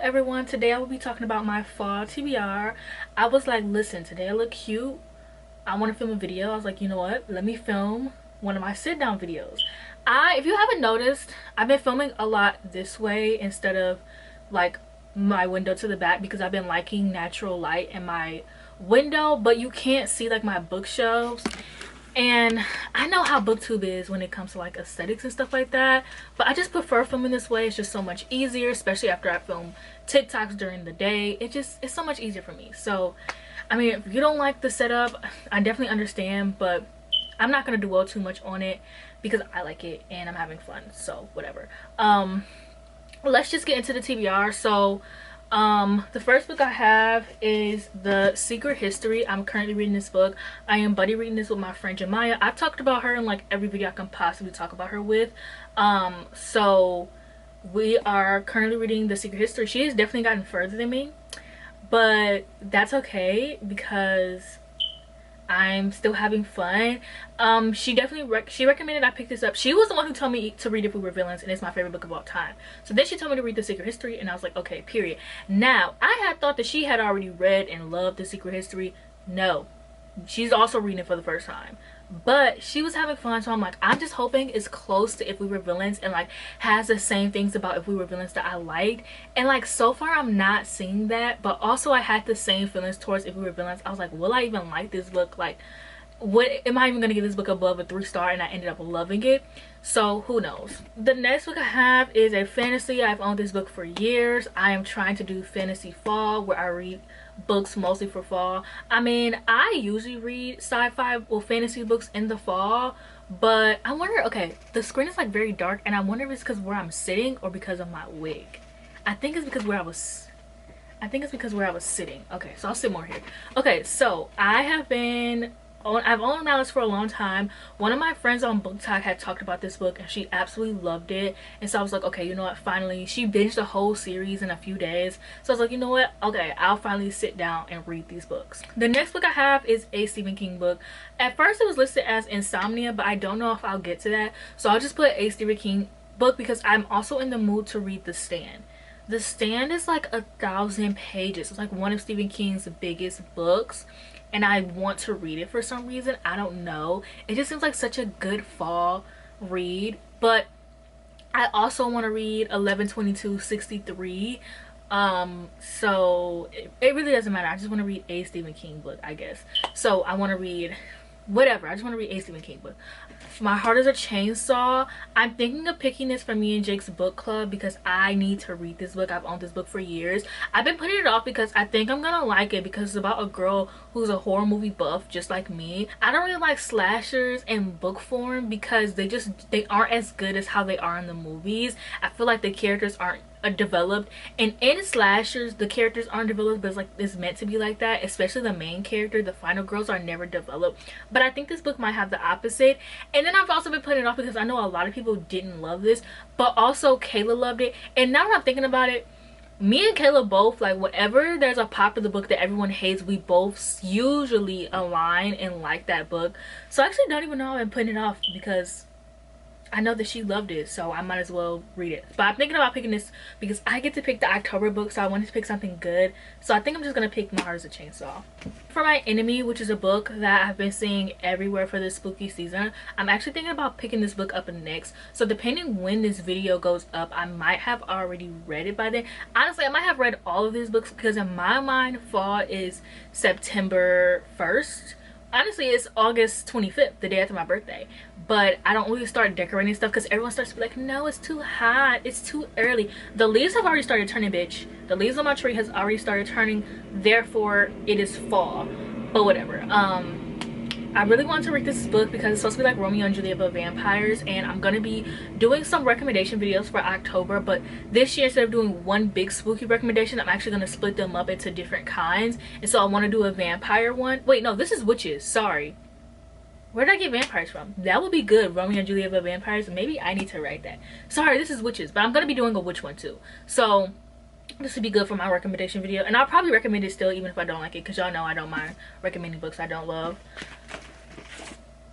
everyone, today I will be talking about my fall TBR. I was like, listen, today I look cute, I want to film a video. I was like, you know what, let me film one of my sit down videos. If you haven't noticed, I've been filming a lot this way instead of like my window to the back because I've been liking natural light in my window, but you can't see like my bookshelves. And I know how booktube is when it comes to like aesthetics and stuff like that, but I just prefer filming this way. It's just so much easier, especially after I film TikToks during the day. It's so much easier for me. So I mean, if you don't like the setup, I definitely understand, but I'm not gonna dwell too much on it because I like it and I'm having fun, so whatever. Let's just get into the TBR. So the first book I have is The Secret History. I'm currently reading this book. I am buddy reading this with my friend Jemiah. I talked about her in like every video I can possibly talk about her with. So we are currently reading The Secret History. She has definitely gotten further than me, but that's okay because I'm still having fun. She definitely she recommended I pick this up. She was the one who told me to read If We Were Villains, and it's my favorite book of all time. So then she told me to read The Secret History, and I was like, okay, period. Now I had thought that she had already read and loved The Secret History. No, she's also reading it for the first time, but she was having fun. So I'm like, I'm just hoping it's close to If We Were Villains and like has the same things about If We Were Villains that I liked. And like so far I'm not seeing that, but also I had the same feelings towards If We Were Villains. I was like, will I even like this book? Like, what am I even gonna give this book above a 3-star? And I ended up loving it, so who knows. The next book I have is a fantasy. I've owned this book for years. I am trying to do fantasy fall, where I read books mostly for fall. I mean, I usually read sci-fi or fantasy books in the fall, but I wonder, okay, the screen is like very dark, and I wonder if it's because where I'm sitting or because of my wig. I think it's because where I was sitting. Okay, so I'll sit more here. Okay, so I've owned Malice for a long time. One of my friends on BookTok had talked about this book and she absolutely loved it, and so I was like, okay, you know what, finally. She binged the whole series in a few days, so I was like, you know what, okay, I'll finally sit down and read these books. The next book I have is a Stephen King book. At first it was listed as Insomnia, but I don't know if I'll get to that, so I'll just put a Stephen King book because I'm also in the mood to read The Stand. The Stand is like 1,000 pages. It's like one of Stephen King's biggest books, and I want to read it for some reason. I don't know, it just seems like such a good fall read. But I also want to read 11/22/63. So it really doesn't matter. I just want to read a Stephen King book, I guess. So I want to read whatever. I just want to read a Stephen King book. My Heart is a Chainsaw. I'm thinking of picking this for me and Jake's book club because I need to read this book. I've owned this book for years. I've been putting it off because I think I'm gonna like it because it's about a girl who's a horror movie buff just like me. I don't really like slashers in book form because they aren't as good as how they are in the movies. I feel like the characters aren't developed, and in slashers the characters aren't developed, but it's meant to be like that. Especially the main character, the final girls, are never developed. But I think this book might have the opposite. And then I've also been putting it off because I know a lot of people didn't love this, but also Kayla loved it. And now that I'm thinking about it, me and Kayla both, like, whenever there's a popular book that everyone hates, we both usually align and like that book. So I actually don't even know I've been putting it off because I know that she loved it, so I might as well read it. But I'm thinking about picking this because I get to pick the October book, so I wanted to pick something good. So I think I'm just gonna pick My Heart is a Chainsaw. For My Enemy, which is a book that I've been seeing everywhere for this spooky season, I'm actually thinking about picking this book up next. So depending when this video goes up, I might have already read it by then. Honestly, I might have read all of these books because in my mind, fall is September 1st. Honestly, it's August 25th, the day after my birthday. But I don't really start decorating stuff because everyone starts to be like, no, it's too hot, it's too early. The leaves have already started turning, bitch. The leaves on my tree has already started turning, therefore it is fall. But whatever. I really want to read this book because it's supposed to be like Romeo and Juliet but vampires, and I'm gonna be doing some recommendation videos for October. But this year, instead of doing one big spooky recommendation, I'm actually gonna split them up into different kinds. And so I want to do a vampire one. Wait, no, this is witches, sorry. Where did I get vampires from? That would be good. Romeo and Juliet but vampires. Maybe I need to write that. Sorry, this is witches, but I'm gonna be doing a witch one too. So this would be good for my recommendation video, and I'll probably recommend it still even if I don't like it, because y'all know I don't mind recommending books I don't love.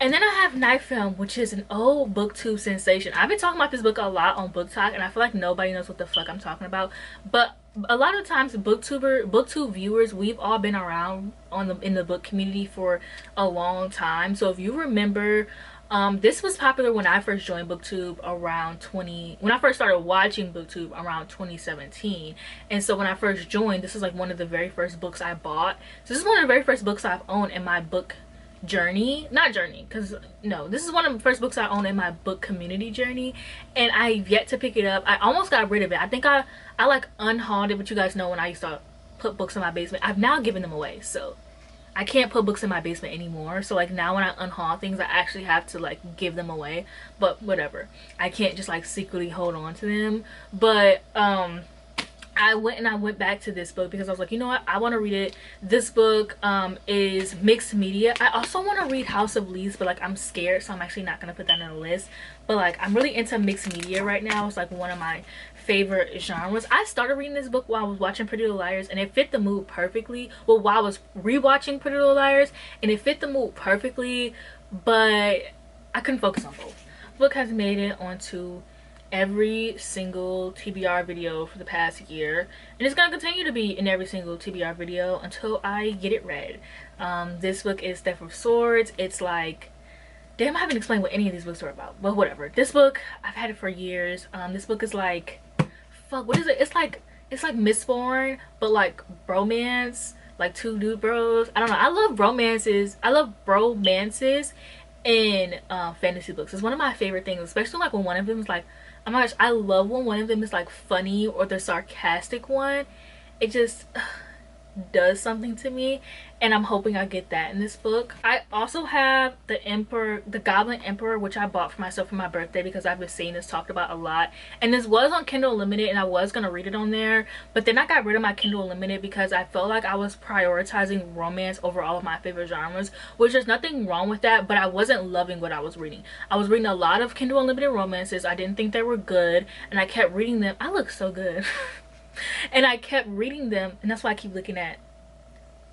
And then I have Night Film, which is an old booktube sensation. I've been talking about this book a lot on Book Talk, and I feel like nobody knows what the fuck I'm talking about. But a lot of times booktube viewers, we've all been around in the book community for a long time. So if you remember, this was popular when I first joined booktube when I first started watching booktube around 2017. And so when I first joined, this is like one of the very first books I bought. So this is one of the very first books I've owned in my book journey, not journey, because no, this is one of the first books I own in my book community journey, and I've yet to pick it up. I almost got rid of it. I think I like unhauled it, but you guys know when I used to put books in my basement, I've now given them away, so I can't put books in my basement anymore. So like now when I unhaul things, I actually have to like give them away, but whatever, I can't just like secretly hold on to them. But I went back to this book because I was like, you know what, I want to read it. This book is mixed media. I also want to read House of Leaves, but like I'm scared, so I'm actually not gonna put that on the list. But like I'm really into mixed media right now. It's like one of my favorite genres. I started reading this book while I was watching Pretty Little Liars, and it fit the mood perfectly. Well, while I was rewatching Pretty Little Liars, and it fit the mood perfectly, but I couldn't focus on both. The book has made it onto every single TBR video for the past year, and it's gonna continue to be in every single TBR video until I get it read. This book is Theft of Swords. It's like, damn, I haven't explained what any of these books are about, but whatever. This book, I've had it for years. This book is like, fuck, what is it? It's like Mistborn, but like bromance, like two dude bros. I don't know, I love romances. I love bromances in fantasy books. It's one of my favorite things, especially like when one of them is like, oh my gosh, I love when one of them is like funny, or the sarcastic one. It just does something to me, and I'm hoping I get that in this book. I also have the Goblin Emperor, which I bought for myself for my birthday because I've been seeing this talked about a lot, and this was on Kindle Unlimited, and I was gonna read it on there, but then I got rid of my Kindle Unlimited because I felt like I was prioritizing romance over all of my favorite genres, which there's nothing wrong with that, but I wasn't loving what I was reading. I was reading a lot of Kindle Unlimited romances. I didn't think they were good, and I kept reading them. I look so good. And I kept reading them, and that's why I keep looking at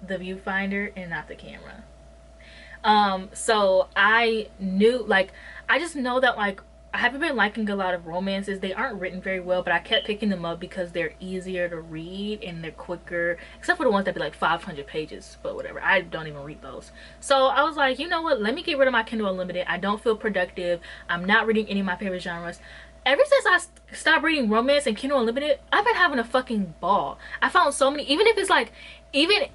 the viewfinder and not the camera. So I knew, like, I just know that like I haven't been liking a lot of romances. They aren't written very well, but I kept picking them up because they're easier to read and they're quicker, except for the ones that be like 500 pages, but whatever, I don't even read those. So I was like, you know what, let me get rid of my Kindle Unlimited. I don't feel productive. I'm not reading any of my favorite genres. Ever since I stopped reading romance and Kindle Unlimited, I've been having a fucking ball. I found so many, even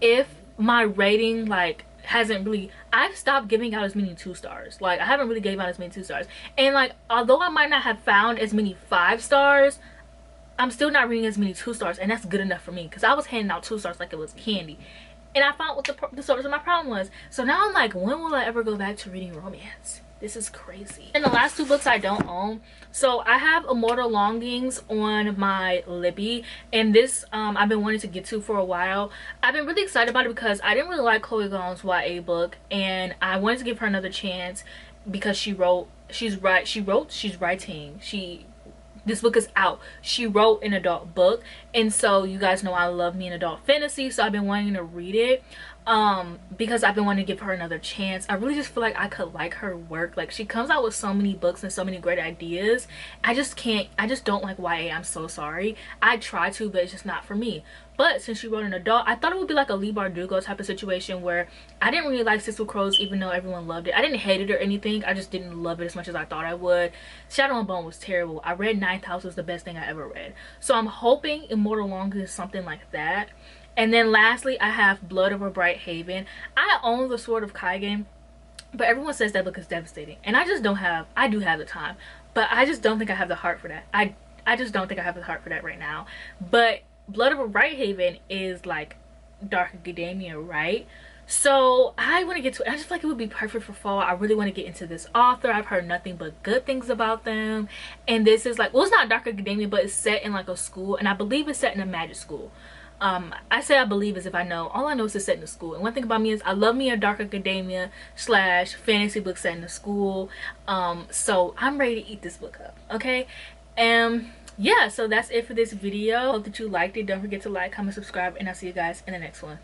if my rating like hasn't really, I've stopped giving out as many 2 stars. Like I haven't really gave out as many 2 stars, and like although I might not have found as many 5 stars, I'm still not reading as many 2 stars, and that's good enough for me because I was handing out 2 stars like it was candy. And I found what the source of my problem was. So now I'm like, when will I ever go back to reading romance? This is crazy. And the last 2 books I don't own. So I have Immortal Longings on my Libby, and this I've been wanting to get to for a while. I've been really excited about it because I didn't really like Chloe Gong's YA book, and I wanted to give her another chance because she's writing. This book is out. She wrote an adult book, and so you guys know I love me an adult fantasy, so I've been wanting to read it because I've been wanting to give her another chance. I really just feel like I could like her work. Like she comes out with so many books and so many great ideas. I just don't like YA. I'm so sorry. I try to, but it's just not for me. But since she wrote an adult, I thought it would be like a Leigh Bardugo type of situation where I didn't really like Six with Crows, even though everyone loved it. I didn't hate it or anything. I just didn't love it as much as I thought I would. Shadow and Bone was terrible. I read Ninth House was the best thing I ever read. So I'm hoping Immortal Longings is something like that. And then lastly, I have Blood Over Bright Haven. I own The Sword of Kaigen, but everyone says that book is devastating. And I just don't have, I do have the time, but I just don't think I have the heart for that. I just don't think I have the heart for that right now. But Blood Over Bright Haven is like Dark Academia, right? So I want to get to it. I just feel like it would be perfect for fall. I really want to get into this author. I've heard nothing but good things about them. And this is like, well, it's not Dark Academia, but it's set in like a school, and I believe it's set in a magic school. I say I believe as if I know. All I know is it's set in a school. And one thing about me is I love me a Dark Academia / fantasy book set in a school. So I'm ready to eat this book up, okay? Yeah, so that's it for this video. Hope that you liked it. Don't forget to like, comment, subscribe, and I'll see you guys in the next one.